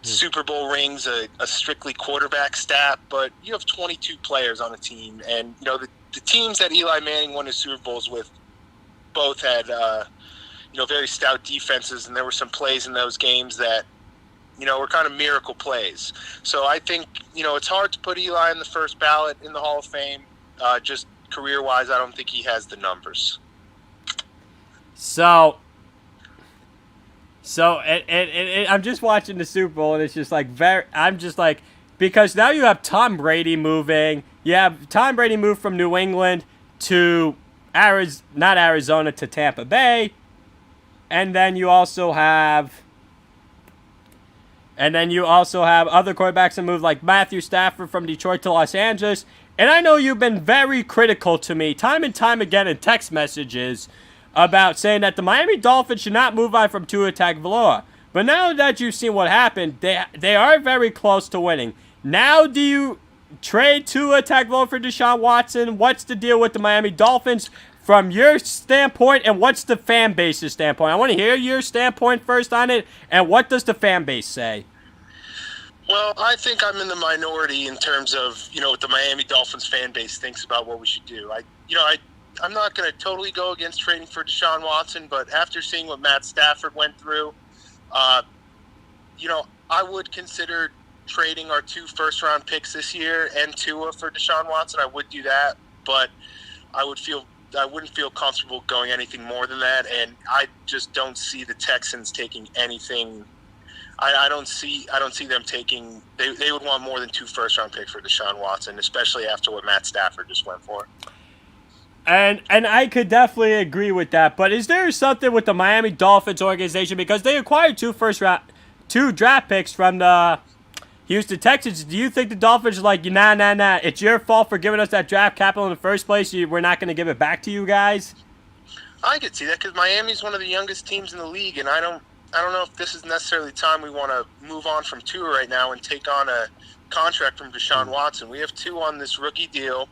Super Bowl rings a strictly quarterback stat, but you have 22 players on a team, and you know the teams that Eli Manning won his Super Bowls with both had you know, very stout defenses, and there were some plays in those games that, you know, were kind of miracle plays. So I think, you know, it's hard to put Eli in the first ballot in the Hall of Fame. Just career-wise, I don't think he has the numbers. So I'm just watching the Super Bowl, and it's just like I'm just like, because now you have Tom Brady moving. You have Tom Brady moved from New England to not Arizona, to Tampa Bay, and then you also have other quarterbacks that move, like Matthew Stafford from Detroit to Los Angeles. And I know you've been very critical to me time and time again in text messages about saying that the Miami Dolphins should not move on from Tua Tagovailoa. But now that you've seen what happened, they are very close to winning. Now do you trade Tua Tagovailoa for Deshaun Watson? What's the deal with the Miami Dolphins from your standpoint, and what's the fan base's standpoint? I want to hear your standpoint first on it, and what does the fan base say? Well, I think I'm in the minority in terms of, you know, what the Miami Dolphins fan base thinks about what we should do. I'm not going to totally go against trading for Deshaun Watson, but after seeing what Matt Stafford went through, you know, I would consider trading our 2 first-round picks this year and Tua for Deshaun Watson. I would do that, but I wouldn't feel comfortable going anything more than that, and I just don't see the Texans taking anything. I don't see them taking. They would want more than 2 first-round picks for Deshaun Watson, especially after what Matt Stafford just went for. And I could definitely agree with that. But is there something with the Miami Dolphins organization, because they acquired 2 draft picks from the Houston Texans? Do you think the Dolphins are like, nah, it's your fault for giving us that draft capital in the first place? We're not going to give it back to you guys? I could see that, because Miami's one of the youngest teams in the league, and I don't know if this is necessarily the time we want to move on from Tua right now and take on a contract from Deshaun Watson. We have 2 on this rookie deal,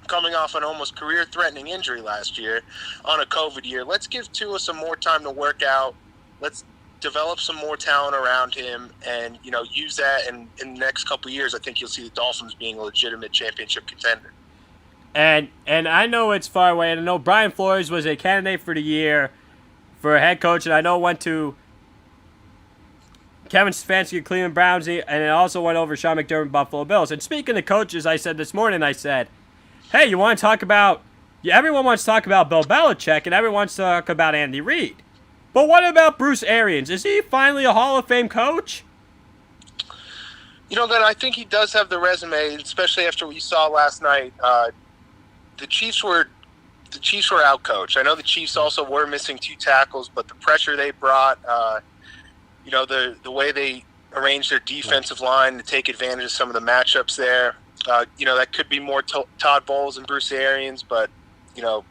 coming off an almost career-threatening injury last year on a COVID year. Let's give Tua some more time to work out. Let's develop some more talent around him, and, you know, use that. And in the next couple of years, I think you'll see the Dolphins being a legitimate championship contender. And I know it's far away, and I know Brian Flores was a candidate for the year for a head coach, and I know it went to Kevin Stefanski, Cleveland Browns, and it also went over Sean McDermott, Buffalo Bills. And speaking of coaches, I said this morning, hey, you want to talk about – everyone wants to talk about Bill Belichick, and everyone wants to talk about Andy Reid. But what about Bruce Arians? Is he finally a Hall of Fame coach? You know, Glenn, I think he does have the resume, especially after what you saw last night. The Chiefs were out-coached. I know the Chiefs also were missing 2 tackles, but the pressure they brought, you know, the way they arranged their defensive line to take advantage of some of the matchups there, you know, that could be more Todd Bowles and Bruce Arians, but, you know,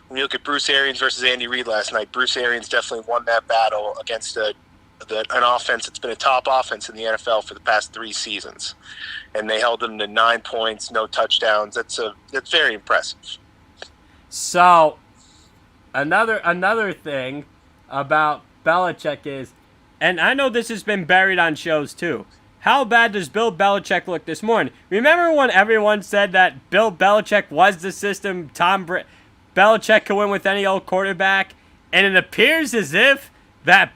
when you look at Bruce Arians versus Andy Reid last night, Bruce Arians definitely won that battle against a an offense that's been a top offense in the NFL for the past 3 seasons, and they held them to 9 points, no touchdowns. That's very impressive. So, another thing about Belichick is, and I know this has been buried on shows too, how bad does Bill Belichick look this morning? Remember when everyone said that Bill Belichick was the system, Belichick could win with any old quarterback, and it appears as if that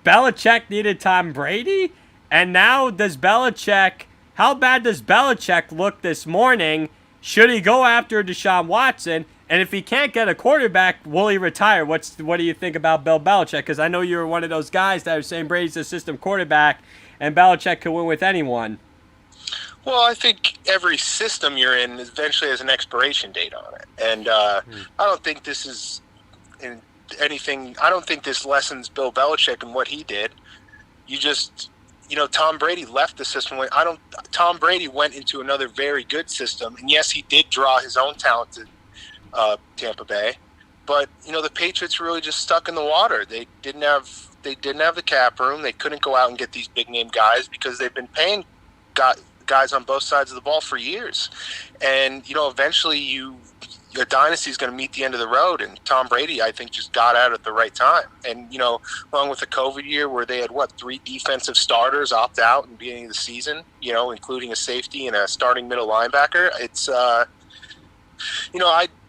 Belichick needed Tom Brady? And now how bad does Belichick look this morning? Should he go after Deshaun Watson? And if he can't get a quarterback, will he retire? What do you think about Bill Belichick? Because I know you were one of those guys that are saying Brady's the system quarterback and Belichick could win with anyone. Well, I think every system you're in eventually has an expiration date on it. And I don't think this is anything. I don't think this lessens Bill Belichick and what he did. Tom Brady left the system. Tom Brady went into another very good system. And yes, he did draw his own talent to Tampa Bay, but the Patriots were really just stuck in the water. They didn't have the cap room. They couldn't go out and get these big name guys because they've been paying guys on both sides of the ball for years. And eventually a dynasty is going to meet the end of the road. And Tom Brady, I think, just got out at the right time. And along with the COVID year where they had 3 defensive starters opt out in the beginning of the season, including a safety and a starting middle linebacker. It's I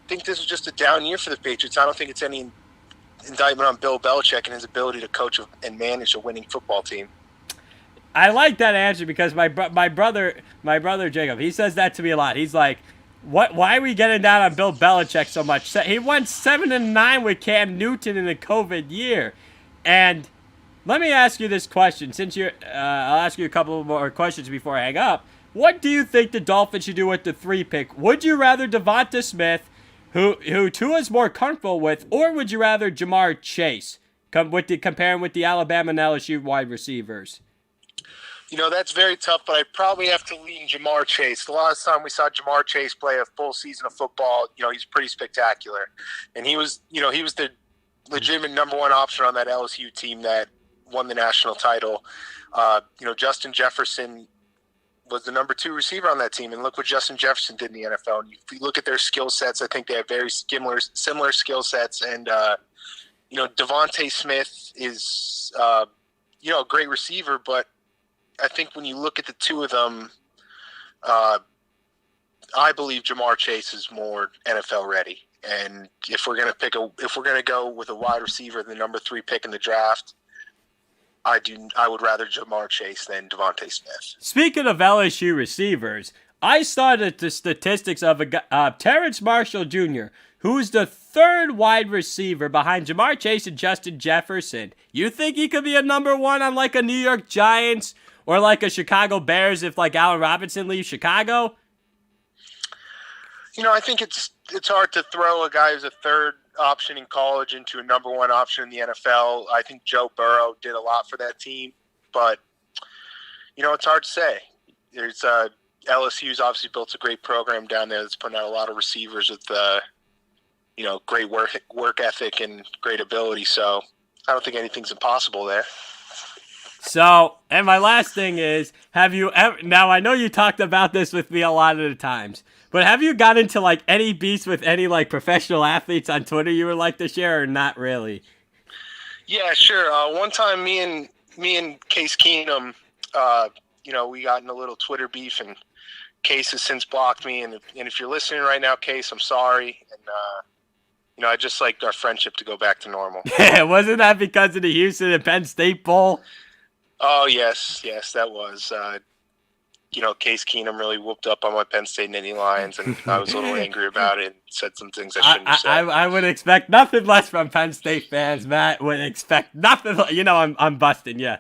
think this is just a down year for the Patriots. I don't think it's any indictment on Bill Belichick and his ability to coach and manage a winning football team. I like that answer because my brother Jacob, he says that to me a lot. He's like, why are we getting down on Bill Belichick so much? He went 7-9 with Cam Newton in the COVID year. And let me ask you this question. Since I'll ask you a couple more questions before I hang up. What do you think the Dolphins should do with the 3 pick? Would you rather Devonta Smith, who Tua's more comfortable with, or would you rather Jamar Chase? Comparing with the Alabama and LSU wide receivers. That's very tough, but I'd probably have to lean Jamar Chase. The last time we saw Jamar Chase play a full season of football, he's pretty spectacular. And he was the legitimate number 1 option on that LSU team that won the national title. Justin Jefferson was the number 2 receiver on that team, and look what Justin Jefferson did in the NFL. And if you look at their skill sets, I think they have very similar skill sets. And Devonta Smith is a great receiver, but I think when you look at the 2 of them, I believe Jamar Chase is more NFL ready. And if we're gonna go with a wide receiver, the number 3 pick in the draft, I would rather Jamar Chase than Devonta Smith. Speaking of LSU receivers, I started the statistics of Terrence Marshall Jr., who's the 3rd wide receiver behind Jamar Chase and Justin Jefferson. You think he could be a number 1 on like a New York Giants or like a Chicago Bears if like Allen Robinson leaves Chicago? I think it's hard to throw a guy who's a 3rd option in college into a number 1 option in the NFL. I think Joe Burrow did a lot for that team, but it's hard to say. There's LSU's obviously built a great program down there that's putting out a lot of receivers with great work ethic and great ability. So I don't think anything's impossible there. So, and my last thing is, have you ever, now I know you talked about this with me a lot of the times, but have you got into like any beefs with any like professional athletes on Twitter you would like to share, or not really? Yeah, sure. One time me and Case Keenum, we got in a little Twitter beef, and Case has since blocked me. And if you're listening right now, Case, I'm sorry. And, I just like our friendship to go back to normal. Yeah, wasn't that because of the Houston and Penn State Bowl? Oh, yes, that was. Case Keenum really whooped up on my Penn State Nittany Lions, and I was a little angry about it and said some things I shouldn't have said. I would expect nothing less from Penn State fans. Matt would expect nothing. I'm busting, yeah.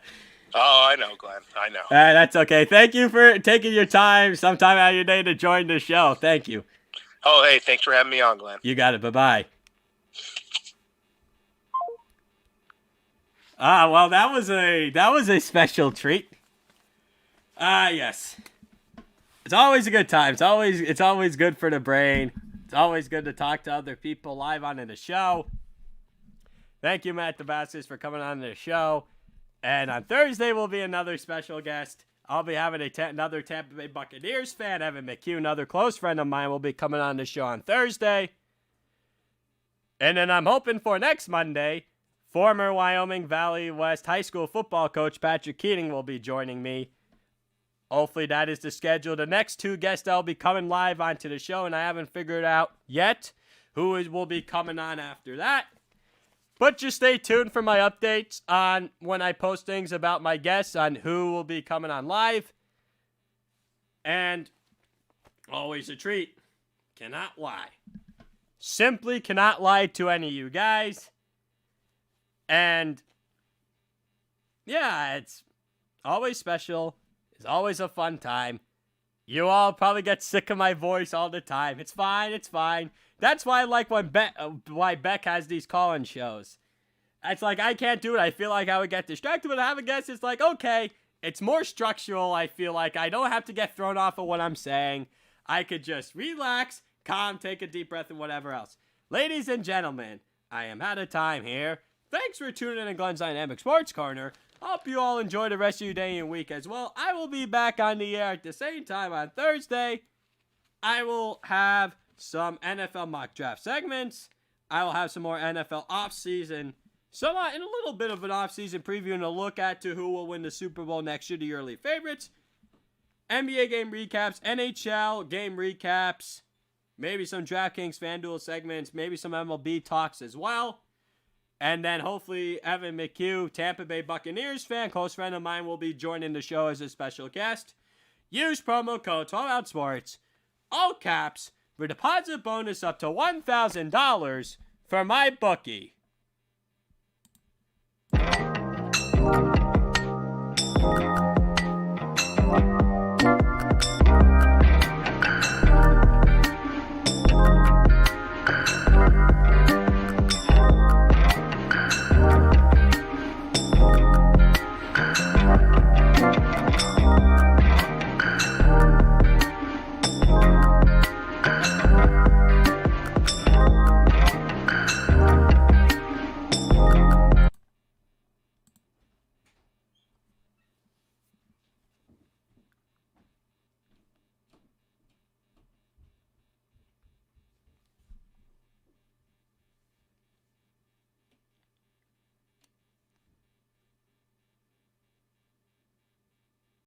Oh, I know, Glenn. I know. That's okay. Thank you for taking your time, sometime out of your day, to join the show. Thank you. Oh, hey, thanks for having me on, Glenn. You got it. Bye-bye. Well, that was a special treat. Yes. It's always a good time. It's always good for the brain. It's always good to talk to other people live on the show. Thank you, Matt Tabascus, for coming on the show. And on Thursday will be another special guest. I'll be having another Tampa Bay Buccaneers fan, Evan McHugh, another close friend of mine, will be coming on the show on Thursday. And then I'm hoping for next Monday, former Wyoming Valley West High School football coach Patrick Keating will be joining me. Hopefully that is the schedule. The next 2 guests that will be coming live onto the show, and I haven't figured out yet who will be coming on after that. But just stay tuned for my updates on when I post things about my guests on who will be coming on live. And always a treat. Cannot lie. Simply cannot lie to any of you guys. And yeah, it's always special. It's always a fun time. You all probably get sick of my voice all the time. It's fine. It's fine. That's why I like when why Beck has these call-in shows. It's like, I can't do it. I feel like I would get distracted. When I have a guest, it's like, okay, it's more structural. I feel like I don't have to get thrown off of what I'm saying. I could just relax, calm, take a deep breath, and whatever else. Ladies and gentlemen, I am out of time here. Thanks for tuning in to Glenn's Dynamic Sports Corner. Hope you all enjoy the rest of your day and week as well. I will be back on the air at the same time on Thursday. I will have some NFL mock draft segments. I will have some more NFL offseason. So in a little bit of an offseason preview and a look at to who will win the Super Bowl next year, the early favorites. NBA game recaps, NHL game recaps, maybe some DraftKings FanDuel segments, maybe some MLB talks as well. And then hopefully Evan McHugh, Tampa Bay Buccaneers fan, close friend of mine, will be joining the show as a special guest. Use promo code 12OutSports, all caps, for deposit bonus up to $1,000 for my bookie.